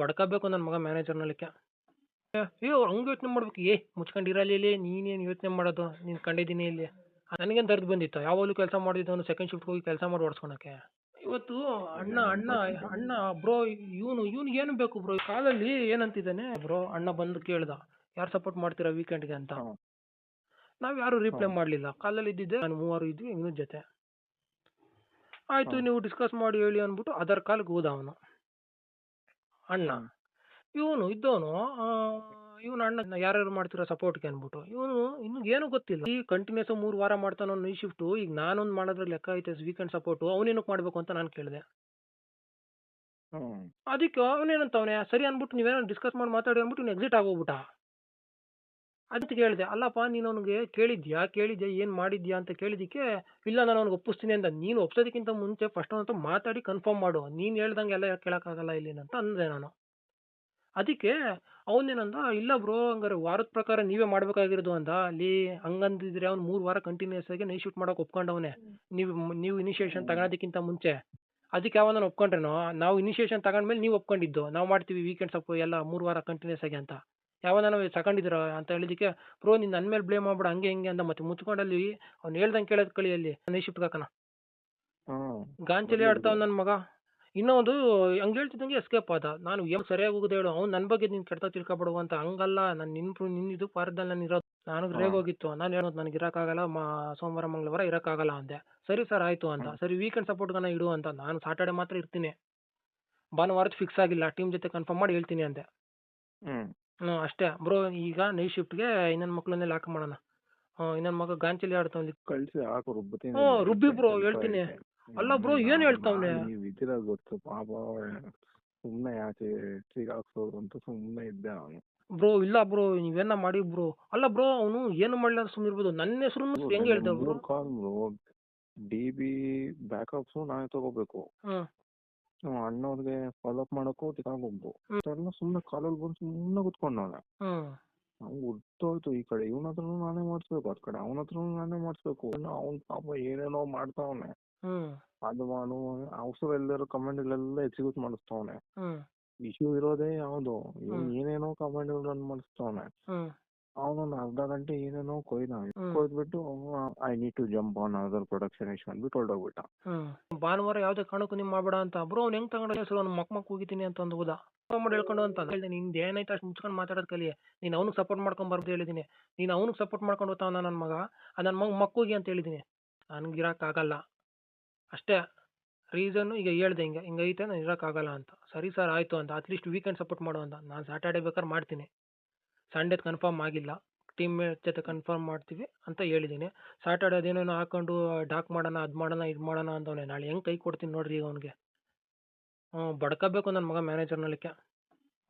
ಬಡ್ಕೋಬೇಕು ನನ್ನ ಮಗ ಮ್ಯಾನೇಜರ್ನಲ್ಲಿಕ್ಕೆ. ಅವ್ರು ಹಂಗೆ ಯೋಚನೆ ಮಾಡ್ಬೇಕು. ಮುಚ್ಕೊಂಡಿರಲ್ಲ ಇಲ್ಲಿ, ನೀನೇನು ಯೋಚನೆ ಮಾಡೋದು, ನೀನು ಕಂಡಿದ್ದೀನಿ ಇಲ್ಲಿ. ನನಗೇನು ದರ್ದ್ ಬಂದಿತ್ತು, ಯಾವಾಗಲೂ ಕೆಲಸ ಮಾಡಿದ್ದವನು ಸೆಕೆಂಡ್ ಶಿಫ್ಟ್ಗೆ ಹೋಗಿ ಕೆಲಸ ಮಾಡಿ ಓಡಿಸ್ಕೊಳಕ್ಕೆ. ಇವತ್ತು ಅಣ್ಣ ಅಣ್ಣ ಅಣ್ಣ ಬ್ರೋ, ಇವ್ನಿಗೆ ಏನು ಬೇಕು ಬ್ರೋ, ಕಾಲಲ್ಲಿ ಏನಂತಿದ್ದಾನೆ ಬ್ರೋ. ಅಣ್ಣ ಬಂದು ಕೇಳ್ದ, ಯಾರು ಸಪೋರ್ಟ್ ಮಾಡ್ತೀರಾ ವೀಕೆಂಡ್ಗೆ ಅಂತ. ನಾವು ಯಾರು ರಿಪ್ಲೈ ಮಾಡಲಿಲ್ಲ. ಕಾಲಲ್ಲಿ ಇದ್ದಿದ್ದೆ ನಾನು, ಮೂವರು ಇದ್ವಿ ಇವನ ಜೊತೆ. ಆಯಿತು, ನೀವು ಡಿಸ್ಕಸ್ ಮಾಡಿ ಹೇಳಿ ಅಂದ್ಬಿಟ್ಟು ಅದರ ಕಾಲಿಗೆ ಹೋದ ಅವನು ಅಣ್ಣ. ಇವನು ಇದ್ದವನು ಇವನು ಅಣ್ಣ ಯಾರ್ಯಾರು ಮಾಡ್ತೀರಾ ಸಪೋರ್ಟ್ಗೆ ಅಂದ್ಬಿಟ್ಟು, ಇವನು ಇನ್ನು ಏನು ಗೊತ್ತಿಲ್ಲ. ಈ ಕಂಟಿನ್ಯೂಸ್ 3 ವಾರ ಮಾಡ್ತಾನೋ ಈ ಶಿಫ್ಟು. ಈಗ ನಾನೊಂದು ಮಾಡೋದ್ರಲ್ಲಿ ಲೆಕ್ಕ ಐತೆ ವೀಕೆಂಡ್ ಸಪೋರ್ಟು, ಅವನೇನಕ್ಕೆ ಮಾಡಬೇಕು ಅಂತ ನಾನು ಕೇಳಿದೆ. ಅದಕ್ಕೆ ಅವನೇನಂತವನೆ ಸರಿ ಅಂದ್ಬಿಟ್ಟು ನೀವೇನೋ ಡಿಸ್ಕಸ್ ಮಾಡಿ ಮಾತಾಡಿ ಅಂದ್ಬಿಟ್ಟು ಇವ್ನು ಎಕ್ಸಿಟ್ ಆಗೋಗ್ಬಿಟ್ಟ. ಅದಕ್ಕೆ ಕೇಳಿದೆ, ಅಲ್ಲಪ್ಪ ನೀನು ಅವನಿಗೆ ಕೇಳಿದ್ಯಾ ಏನು ಮಾಡಿದ್ಯಾ ಅಂತ ಕೇಳಿದ್ದಕ್ಕೆ, ಇಲ್ಲ ನಾನು ಅವ್ನಿಗೆ ಒಪ್ಪಿಸ್ತೀನಿ ಅಂತ. ನೀನು ಒಪ್ಸೋದಕ್ಕಿಂತ ಮುಂಚೆ ಫಸ್ಟ್ ಅವನ ಮಾತಾಡಿ ಕನ್ಫರ್ಮ್ ಮಾಡು, ನೀನು ಹೇಳ್ದಂಗೆ ಎಲ್ಲ ಕೇಳೋಕ್ಕಾಗಲ್ಲ ಇಲ್ಲಿ ಅಂತ ಅಂದೆ ನಾನು. ಅದಕ್ಕೆ ಅವನೇನಂದ, ಇಲ್ಲ ಬ್ರೋ ಹಂಗಾರೆ ವಾರದ ಪ್ರಕಾರ ನೀವೇ ಮಾಡಬೇಕಾಗಿರೋದು ಅಂದ. ಅಲ್ಲಿ ಹಂಗಂದಿದ್ರೆ ಅವ್ನು 3 ವಾರ ಕಂಟಿನ್ಯೂಸ್ ಆಗಿ ನೈಟ್ ಶಿಫ್ಟ್ ಮಾಡೋಕೆ ಒಪ್ಕೊಂಡವನೇ, ನೀವು ಇನಿಷಿಯೇಷನ್ ತಗೊಳೋದಕ್ಕಿಂತ ಮುಂಚೆ. ಅದಕ್ಕೆ ಯಾವನ ಒಪ್ಕೊಂಡ್ರೇನೋ, ನಾವು ಇನಿಷಿಯೇಷನ್ ತಗೊಂಡ್ಮೇಲೆ ನೀವು ಒಪ್ಕೊಂಡಿದ್ದು, ನಾವು ಮಾಡ್ತೀವಿ ವೀಕೆಂಡ್ ಸ್ವಲ್ಪ ಎಲ್ಲ 3 ವಾರ ಕಂಟಿನ್ಯೂಸ್ ಆಗಿ ಅಂತ. ಯಾವನ ತಗೊಂಡಿದ್ದೀರ ಅಂತ ಹೇಳಿದಕ್ಕೆ, ಬ್ರೋ ನೀನು ನನ್ನ ಮೇಲೆ ಬ್ಲೇಮ್ ಮಾಡ್ಬೇಡ ಹಂಗೆ ಹಿಂಗೆ ಅಂದ. ಮತ್ತೆ ಮುಚ್ಕೊಂಡಲ್ಲಿ ಅವ್ನು ಹೇಳ್ದಂಗೆ ಕೇಳೋದು ಕಳಿಯಲ್ಲಿ ನೈಟ್ ಶಿಫ್ಟ್ ಹಾಕೋಣ ಗಾಂಚಲಿ ಆಡ್ತಾವ್ ನನ್ನ ಮಗ. ಇನ್ನೊಂದು ಹಂಗೆ ಹೇಳ್ತಿದ್ದಂಗೆ ಎಸ್ಕೇಪ್ ಆದ. ನಾನು ಏನು ಸರಿಯಾಗಿ ಹೋಗೋದು ಹೇಳು, ಅವ್ನು ನನ್ನ ಬಗ್ಗೆ ನೀನು ಕೆಟ್ಟ ತಿಳ್ಕೊಬಿಡುವ ಅಂತ. ಹಂಗಲ್ಲ, ನಾನು ನಿನ್ನ ಇದು ವಾರದಲ್ಲಿ ನಾನು ಇರೋದು. ನನಗೆ ರೇಗೋಗಿತ್ತು, ನಾನು ಹೇಳೋದು ನನಗೆ ಇರೋಕ್ಕಾಗಲ್ಲ, ಸೋಮವಾರ ಮಂಗಳವಾರ ಇರೋಕ್ಕಾಗಲ್ಲ ಅಂದೆ. ಸರಿ ಸರ್ ಆಯಿತು ಅಂತ. ಸರಿ ವೀಕೆಂಡ್ ಸಪೋರ್ಟ್ಗಾನ ಇಡು ಅಂತ. ನಾನು ಸಾಟರ್ಡೆ ಮಾತ್ರ ಇರ್ತೀನಿ, ಭಾನುವಾರದ ಫಿಕ್ಸ್ ಆಗಿಲ್ಲ, ಟೀಮ್ ಜೊತೆ ಕನ್ಫರ್ಮ್ ಮಾಡಿ ಹೇಳ್ತೀನಿ ಅಂದೆ. ಅಷ್ಟೇ ಬ್ರೋ. ಈಗ ನೈಟ್ ಶಿಫ್ಟ್ಗೆ ಇನ್ನೊಂದು ಮಕ್ಳನ್ನೆಲ್ಲ ಹಾಕಿ ಮಾಡೋಣ. ಇನ್ನೊಂದು ಮಗ ಗಾಂಚಲಿ ಆಡ್ತಾವ್ಲಿ, ಕಳ್ಸಿ ಹಾಕು ರುಬ್ಬತೀನಿ. ರುಬ್ಬಿ ಬ್ರೋ ಹೇಳ್ತೀನಿ. ಅಲ್ಲ ಬ್ರೋ ಏನು ಹೇಳ್ತಾವ್ನೆ, ವಿಧಿರ ಗೊತ್ತು ಪಾಪ, ಸುಮ್ಮನೆ ಯಾಕೆ ಸಿಗಾಕ್ಸೋರು ಅಂತ ಸುಮ್ಮನೆ ಇದ್ದೆ ಅವನು. ಬ್ರೋ ಇಲ್ಲ ಬ್ರೋ ನೀವೇನ ಮಾಡಿ ಬ್ರೋ. ಅಲ್ಲ ಬ್ರೋ ಅವನು ಏನು ಮಾಡಲ್ಲ ಸುಮ್ಮನೆ ಇರ್ಬೋದು. ನನ್ನ ಹೆಸರು ಹೆಂಗೆ ಹೇಳ್ದ ಬ್ರೋ. ಕಾಲ್ ಬ್ರೋ, DB ಬ್ಯಾಕಪ್ಸು ನಾನೇ ತಗೋಬೇಕು, ಅಣ್ಣವ್ರಿಗೆ ಫಾಲೋ ಅಪ್ ಮಾಡಕ್ಕೂ ತಿಕ್ಕಾಗೋಗ್ದು. ಎಲ್ಲ ಸುಮ್ಮನೆ ಕಾಲಲ್ಲಿ ಬಂದು ಸುಮ್ಮನೆ ಕುತ್ಕೊಂಡವನೆ. ಅವ್ನು ಗೊತ್ತೋಯ್ತು ಈ ಕಡೆ ಇವನ ಹತ್ರನು ನಾನೇ ಮಾಡಿಸ್ಬೇಕು, ಆ ಕಡೆ ಅವನ ಹತ್ರನು ನಾನೇ ಮಾಡಿಸ್ಬೇಕು. ಅವ್ನು ಪಾಪ ಏನೇನೋ ಮಾಡ್ತಾವನೆ. ಅದು ಮಾಡು ಅವಸರ ಎಲ್ಲರೂ ಕಮೆಂಟ್ಗಳೆಲ್ಲ ಎಕ್ಸಿಕ್ಯೂಟ್ ಮಾಡಿಸ್ತಾವನೆ. ಇಶ್ಯೂ ಇರೋದೇ ಯಾವ್ದು, ಇವ್ನು ಏನೇನೋ ಕಮೆಂಟ್ ರನ್ ಮಾಡಿಸ್ತಾವನೆ. ಅವನೊಂದು ಅರ್ಧ ಗಂಟೆ ಏನೇನೋ ಕೊಯ್ದ್ಬಿಟ್ಟು I need to jump on other production issue ಅಂದ್ಬಿಟ್ಟು ಹೊರಟೋಗ್ಬಿಟ್ಟ. ಭಾನುವಾರ ಯಾವ್ದೇ ಕಾರಣಕ್ಕೂ ನೀವು ಮಾಡಬೇಡ ಅಂತ. ಬ್ರೋ ಅವ್ನು ಹೆಂಗ್ ತಗೊಂಡ ಹೆಸರು, ಅವ್ನು ಮಕ್ ಹೋಗಿದ್ದೀನಿ ಅಂತ ಒಂದು ಹೋದ ಮಾಡಿ ಹೇಳ್ಕೊಂಡು ಅಂತ ಹೇಳಿದೆ. ನಿಂದು ಏನಾಯ್ತು ಅಷ್ಟು ಮುಚ್ಕೊಂಡು ಮಾತಾಡೋದು ಕಲಿಯೆ. ನೀನು ಅವ್ನಿಗೆ ಸಪೋರ್ಟ್ ಮಾಡ್ಕೊಂಡು ಬರ್ದು ಹೇಳಿದ್ದೀನಿ. ನೀನು ಅವ್ನಿಗೆ ಸಪೋರ್ಟ್ ಮಾಡ್ಕೊಂಡು ಹೋಗ್ತಾವ ನನ್ನ ಮಗ, ನನ್ನ ಮಗ ಮಕ್ಕೋಗಿ ಅಂತ ಹೇಳಿದ್ದೀನಿ. ನನಗೆ ಇರೋಕ್ಕಾಗಲ್ಲ ಅಷ್ಟೇ ರೀಸನ್ನು. ಈಗ ಹೇಳ್ದೆ ಹಿಂಗೈತೆ ನಾನು ಇರೋಕ್ಕಾಗಲ್ಲ ಅಂತ. ಸರಿ ಸರ್ ಆಯಿತು ಅಂತ. ಅಟ್ಲೀಸ್ಟ್ ವೀಕೆಂಡ್ ಸಪೋರ್ಟ್ ಮಾಡು ಅಂತ. ನಾನು ಸ್ಯಾಟರ್ಡೆ ಬೇಕಾದ್ರೆ ಮಾಡ್ತೀನಿ, ಸಂಡೇದು ಕನ್ಫರ್ಮ್ ಆಗಿಲ್ಲ, ಟೀಮ್ ಮೇಟ್ ಜೊತೆ ಕನ್ಫರ್ಮ್ ಮಾಡ್ತೀವಿ ಅಂತ ಹೇಳಿದ್ದೀನಿ. ಸ್ಯಾಟರ್ಡೆ ಅದೇನೇನೋ ಹಾಕೊಂಡು ಡಾಕ್ ಮಾಡೋಣ, ಅದು ಮಾಡೋಣ ಇದು ಮಾಡೋಣ ಅಂತವನೇ. ನಾಳೆ ಹೆಂಗೆ ಕೈ ಕೊಡ್ತೀನಿ ನೋಡ್ರಿ ಈಗ ಅವ್ನಿಗೆ. ಬಡ್ಕೋಬೇಕು ನನ್ನ ಮಗ ಮ್ಯಾನೇಜರ್ನಲ್ಲಿಕ್ಕೆ.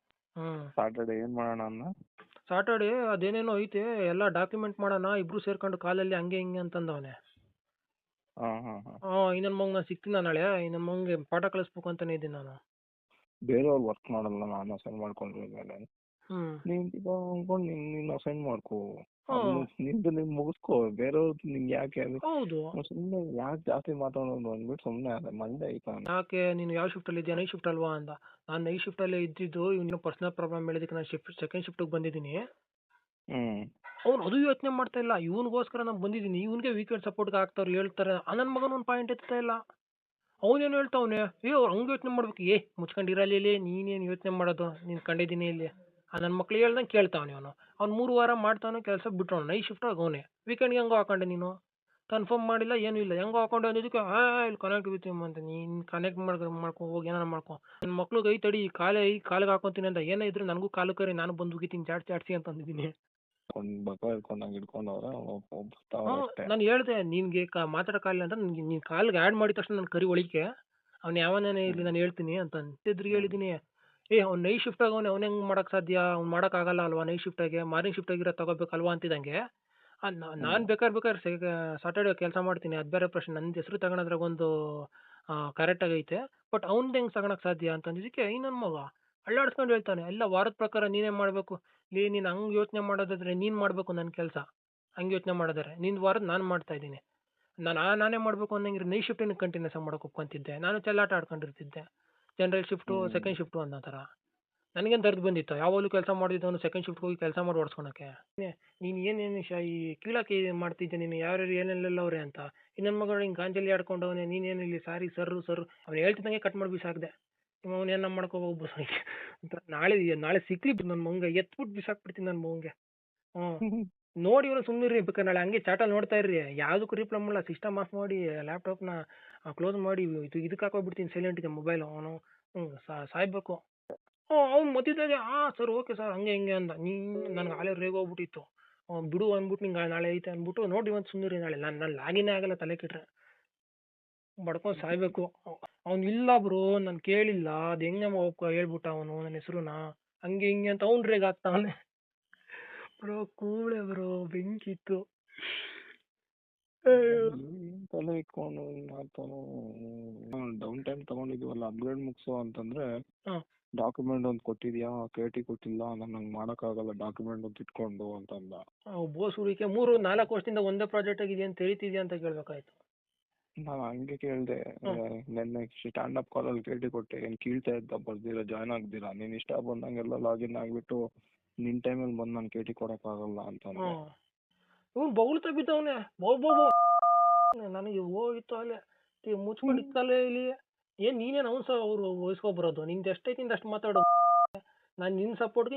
ಸಾಟರ್ಡೆ ಏನು ಮಾಡೋಣ ಅನ್ನ, ಸಾಟರ್ಡೆ ಅದೇನೇನೋ ಐತೆ ಎಲ್ಲ ಡಾಕ್ಯುಮೆಂಟ್ ಮಾಡೋಣ ಇಬ್ರು ಸೇರ್ಕೊಂಡು ಕಾಲಲ್ಲಿ ಹಂಗೆ ಹಿಂಗೆ ಅಂತಂದವನೇ. ಇನ್ನೊಂದು ಮಗ ನಾನು ಸಿಗ್ತೀನಿ ನಾಳೆ. ಇನ್ನೊಂದು ಮಗಂಗೆ ಪಾಠ ಕಳಿಸ್ಬೇಕು ಅಂತಾನೆ ಇದ್ದೀನಿ ನಾನು. ಬೇರೆಯವ್ರು ವರ್ಕ್ ಮಾಡಲ್ಲ, ನಾನು ಅಸೈನ್ ಮಾಡ್ಕೊಂಡಿದ್ಮೇಲೆ ನೀನು ಅಸೈನ್ ಮಾಡ್ಕೋ, ನಿಂದು ನೀನ್ ಮುಗಿಸ್ಕೋ. ಬೇರೆಯವ್ರದ್ದು ನಿಂಗೆ ಯಾಕೆ, ಸುಮ್ಮನೆ ಯಾಕೆ ಜಾಸ್ತಿ ಮಾತಾಡೋದು ಅಂದ್ಬಿಟ್ಟು ಸುಮ್ಮನೆ ಅದೇ ಮಂಡೆ ಆಯ್ತು. ಯಾಕೆ ನೀನು ಯಾವ ಶಿಫ್ಟಲ್ಲಿ ಇದೆಯಾ, ನೈಟ್ ಶಿಫ್ಟ್ ಅಲ್ವಾ ಅಂದ. ನಾನು ನೈಟ್ ಶಿಫ್ಟಲ್ಲೇ ಇದ್ದಿದ್ದು, ಇವ್ನು ಪರ್ಸನಲ್ ಪ್ರಾಬ್ಲಮ್ ಹೇಳಿದಕ್ಕೆ ನಾನು ಸೆಕೆಂಡ್ ಶಿಫ್ಟಿಗೆ ಬಂದಿದ್ದೀನಿ. ಅವ್ನು ಅದು ಯೋಚನೆ ಮಾಡ್ತಾ ಇಲ್ಲ, ಇವನಿಗೋಸ್ಕರ ನಾನು ಬಂದಿದ್ದೀನಿ, ಇವನಿಗೆ ವೀಕೆಂಡ್ ಸಪೋರ್ಟ್ಗೆ ಹಾಕ್ತಾರೆ ಹೇಳ್ತಾರೆ. ನನ್ನ ಮಗನ ಒಂದು ಪಾಯಿಂಟ್ ಎತ್ತಾ ಇಲ್ಲ. ಅವನೇನು ಹೇಳ್ತಾವನೆ, ಅವ್ರು ಹಂಗೆ ಯೋಚನೆ ಮಾಡ್ಬೇಕು. ಮುಚ್ಕೊಂಡಿರಲ್ಲ ಇಲ್ಲಿ, ನೀನೇನು ಯೋಚನೆ ಮಾಡೋದು, ನೀನು ಕಂಡಿದ್ದೀನಿ ಇಲ್ಲಿ. ನನ್ನ ಮಕ್ಳು ಹೇಳ್ದಂಗೆ ಕೇಳ್ತಾವನೆ ಅವನು. 3 ವಾರ ಮಾಡ್ತಾವನು ಕೆಲಸ ಬಿಟ್ಟವನು, ನೈಟ್ ಶಿಫ್ಟ್ ಆಗೋನೆ. ವೀಕೆಂಡ್ಗೆ ಹೆಂಗೋ ಹಾಕೊಂಡೆ ನೀನು, ಕನ್ಫರ್ಮ್ ಮಾಡಿಲ್ಲ ಏನೂ ಇಲ್ಲ, ಹೆಂಗೋ ಹಾಕೊಂಡೆ ಅಂದಿದ್ದಕ್ಕೆ ಇಲ್ಲಿ ಕನೆಕ್ಟ್ ವಿತ್ ಅಂತ. ನೀನು ಕನೆಕ್ಟ್ ಮಾಡ್ಕೊ ಹೋಗಿ ಏನಾರ ಮಾಡ್ಕೊ. ನನ್ನ ಮಕ್ಳಿಗೆ ತಡಿ ಕಾಲಿಗೆ ಹಾಕೊತೀನಿ ಅಂತ. ಏನೇ ಇದ್ರೆ ನನಗೂ ಕಾಲು ಕರಿ, ನಾನು ಬಂದು ಹೋಗಿತೀನಿ ಚಾಡ್ಸಿ ಅಂತ ಅಂದಿದ್ದೀನಿ. ನಾನು ಹೇಳ್ದೆ ನಿನ್ಗೆ ಮಾತಾಡೋಕ್ಕಾಗಲ್ಲ ಅಂತ. ನೀನು ಕಾಲಿಗೆ ಆ್ಯಡ್ ಮಾಡಿದ ತಕ್ಷಣ ನನ್ನ ಕರಿ ಒಳಿಕೆ, ಅವ್ನು ಯಾವನೇ ಇರಲಿ ನಾನು ಹೇಳ್ತೀನಿ ಅಂತ ಅಂತಿದ್ರು. ಹೇಳಿದ್ದೀನಿ ಅವ್ನು ನೈಟ್ ಶಿಫ್ಟ್ ಆಗೋನೆ, ಅವ್ನು ಹೆಂಗೆ ಮಾಡೋಕ್ಕೆ ಸಾಧ್ಯ, ಅವ್ನು ಮಾಡೋಕ್ಕಾಗಲ್ಲ ಅಲ್ವಾ ನೈಟ್ ಶಿಫ್ಟಾಗೆ, ಮಾರ್ನಿಂಗ್ ಶಿಫ್ಟಾಗಿರೋ ತಗೋಬೇಕಲ್ವಾ ಅಂತಿದ್ದಂಗೆ. ನಾನು ಬೇಕಾದ್ರೆ ಸಾಟರ್ಡೆ ಕೆಲಸ ಮಾಡ್ತೀನಿ, ಅದು ಬೇರೆ ಪ್ರಶ್ನೆ. ನನ್ನ ಹೆಸರು ತಗೊಳೋದ್ರಾಗ ಒಂದು ಕರೆಕ್ಟಾಗೈತೆ, ಬಟ್ ಅವ್ನದ್ದು ಹೆಂಗೆ ತಗೊಳಕ್ಕೆ ಸಾಧ್ಯ ಅಂತಂದಿದ್ದಕ್ಕೆ ಇನ್ನೊಂದು ಮಗ ಅಳ್ಳಾಡ್ಸ್ಕೊಂಡು ಹೇಳ್ತಾನೆ, ಎಲ್ಲ ವಾರದ ಪ್ರಕಾರ ನೀನೇ ಮಾಡಬೇಕು. ನೀನು ಹಂಗೆ ಯೋಚನೆ ಮಾಡೋದಾದ್ರೆ ನೀನು ಮಾಡಬೇಕು ನನ್ನ ಕೆಲಸ. ಹಂಗೆ ಯೋಚನೆ ಮಾಡೋದಾರೆ ನಿಂದು ವಾರದ ನಾನು ಮಾಡ್ತಾ ಇದ್ದೀನಿ. ನಾನೇ ಮಾಡಬೇಕು ಅನ್ನಂಗಿದ್ರೆ ನೈಟ್ ಶಿಫ್ಟನ್ನು ಕಂಟಿನ್ಯೂಸ್ ಆಗಿ ಮಾಡೋಕೆ ಒಪ್ಕೊಂತಿದ್ದೆ. ನಾನು ಚೆಲ್ಲಾಟ ಆಡ್ಕೊಂಡಿರ್ತಿದ್ದೆ, ಜನರಲ್ ಶಿಫ್ಟು ಸೆಕೆಂಡ್ ಶಿಫ್ಟು ಅನ್ನೋ ಥರ. ನನಗೇನು ದರ್ದ್ ಬಂದಿತ್ತು ಯಾವಾಗಲೂ ಕೆಲಸ ಮಾಡ್ತಿದ್ದವನು ಸೆಕೆಂಡ್ ಶಿಫ್ಟ್ಗೆ ಹೋಗಿ ಕೆಲಸ ಮಾಡಿ ಓಡಿಸ್ಕೊಳಕ್ಕೆ ನೀನು ಏನೇನು ಈ ಕೀಳಕ್ಕೆ ಮಾಡ್ತಿದ್ದೆ ನೀನು ಯಾರ್ಯಾರು ಏನೆಲ್ಲವ್ರೆ ಅಂತ ಇನ್ನೊಂದು ಮಗಳು ಹಿಂಗೆ ಗಾಂಜಲಿ ಆಡ್ಕೊಂಡವನೆ ನೀನೇನು ಇಲ್ಲಿ ಸಾರಿ ಸರ್ರು ಅವ್ನು ಹೇಳ್ತಿದ್ದಂಗೆ ಕಟ್ ಮಾಡಿ ಬಿಸಾಕ್ದೆ ಅವನು ಏನು ಮಾಡ್ಕೊ ಹೋಗ್ಬೋದು ಅಂತ ನಾಳೆ ಸಿಕ್ಲಿ ನನ್ನ ಮಗಂಗೆ ಎತ್ಬಿಟ್ಟು ಬಿಸಾಕ್ಬಿಡ್ತೀನಿ ನನ್ನ ಮಗಂಗೆ ಹ್ಞೂ ನೋಡಿ ಇವನು ಸುಮ್ಮನಿರಿ ಬೇಕಾದ್ರೆ ನಾಳೆ ಹಂಗೆ ಚಾಟಲ್ಲಿ ನೋಡ್ತಾ ಇರ್ರಿ ಯಾವುದಕ್ಕೂ ರಿಪ್ಲೈ ಮಾಡಲ್ಲ ಸಿಸ್ಟಮ್ ಆಫ್ ಮಾಡಿ ಲ್ಯಾಪ್ಟಾಪ್ನ ಕ್ಲೋಸ್ ಮಾಡಿ ಇದಕ್ಕೆ ಹಾಕೋಗ್ಬಿಡ್ತೀನಿ ಸೈಲೆಂಟ್ಗೆ ಮೊಬೈಲು ಅವನು ಸಾಯ್ಬೇಕು ಅವ್ನು ಮತ್ತಿದ್ದಾಗೆ ಸರ್ ಓಕೆ ಸರ್ ಹಂಗೆ ಹಿಂಗೆ ಅಂದ ನನಗೆ ಆಲೇ ರೇಗೋಗ್ಬಿಟ್ಟಿತ್ತು ಬಿಡು ಅಂದ್ಬಿಟ್ಟು ನಿಂಗೆ ನಾಳೆ ಐತೆ ಅಂದ್ಬಿಟ್ಟು ನೋಡಿ ಒಂದು ಸುಮ್ಮನಿರಿ ನಾಳೆ ನಾನು ಲಾಗಿನೇ ಆಗಲ್ಲ ತಲೆ ಕೆಟ್ರೆ ಬಡ್ಕೊಂಡು ಸಾಯ್ಬೇಕು ಅವ್ನು ಇಲ್ಲ ಬ್ರೋ ನಾನು ಕೇಳಿಲ್ಲ ಅದು ಹೆಂಗೆ ಹೇಳ್ಬಿಟ್ಟ ಅವನು ನನ್ನ ಹೆಸ್ರುನ ಹಂಗೆ ಹಿಂಗೆ ಅಂತ ಅವ್ನು ರೇಗ್ ಆಗ್ತಾವನೆ ಬ್ರೋ ಕೂಳೆ ಬ್ರೋ ಬೆಂಕಿತ್ತು ತಲೆ ಇಟ್ಕೊಂಡು ಮಾಡ್ತಾನು ಡೌನ್ ಟೈಮ್ ತಗೊಂಡಿದೀವಲ್ಲ ಅಪ್ಗ್ರೇಡ್ ಮುಗಿಸು ಅಂತಂದ್ರೆ ಡಾಕ್ಯುಮೆಂಟ್ ಒಂದು ಕೊಟ್ಟಿದ್ಯಾ KT ಕೊಟ್ಟಿಲ್ಲ ನಾನು ಹಂಗೆ ಮಾಡೋಕ್ಕಾಗಲ್ಲ ಡಾಕ್ಯುಮೆಂಟ್ ಒಂದು ಇಟ್ಕೊಂಡು ಅಂತಂದ ಬೋಸುಡಿಕೆ 3-4 ವರ್ಷದಿಂದ ಒಂದೇ ಪ್ರಾಜೆಕ್ಟ್ ಆಗಿದೆ ಅಂತ ಹೇಳ್ತಿದ್ಯಾ ಅಂತ ಕೇಳ್ಬೇಕಾಯ್ತು ನಾನು ಹಂಗೆ ಕೇಳಿದೆ ನೆನ್ನೆ ಸ್ಟ್ಯಾಂಡ್ ಅಪ್ ಕಾಲಲ್ಲಿ KT ಕೊಟ್ಟೆ ಏನು ಕೀಳ್ತಾ ಇದ್ದ ಬರ್ದಿರ ಜಾಯ್ನ್ ಆಗ್ದಿರಾ ನೀನು ಇಷ್ಟ ಬಂದಂಗೆಲ್ಲ ಲಾಗಿನ್ ಆಗಿಬಿಟ್ಟು ನಿನ್ನ ಟೈಮಲ್ಲಿ ಬಂದು ನಾನು KT ಕೊಡೋಕ್ಕಾಗಲ್ಲ ಅಂತಂದೆ ಇವ್ನು ಬೌಳ್ತಾ ಬಿದ್ದವನೆ ನನಗೆ ಹೋಗಿತ್ತು ಅಲ್ಲೇ ಮುಚ್ಕೊಂಡು ಇತ್ತಲ್ಲೇ ಇಲ್ಲಿ ಏನು ನೀನೇನು ಅವ್ನು ಸಹ ಅವರು ವಹಿಸ್ಕೊಬರೋದು ನಿಂದು ಎಷ್ಟೈತಿ ಅಷ್ಟು ಮಾತಾಡೋ ನಾನು ನಿನ್ನ ಸಪೋರ್ಟ್ಗೆ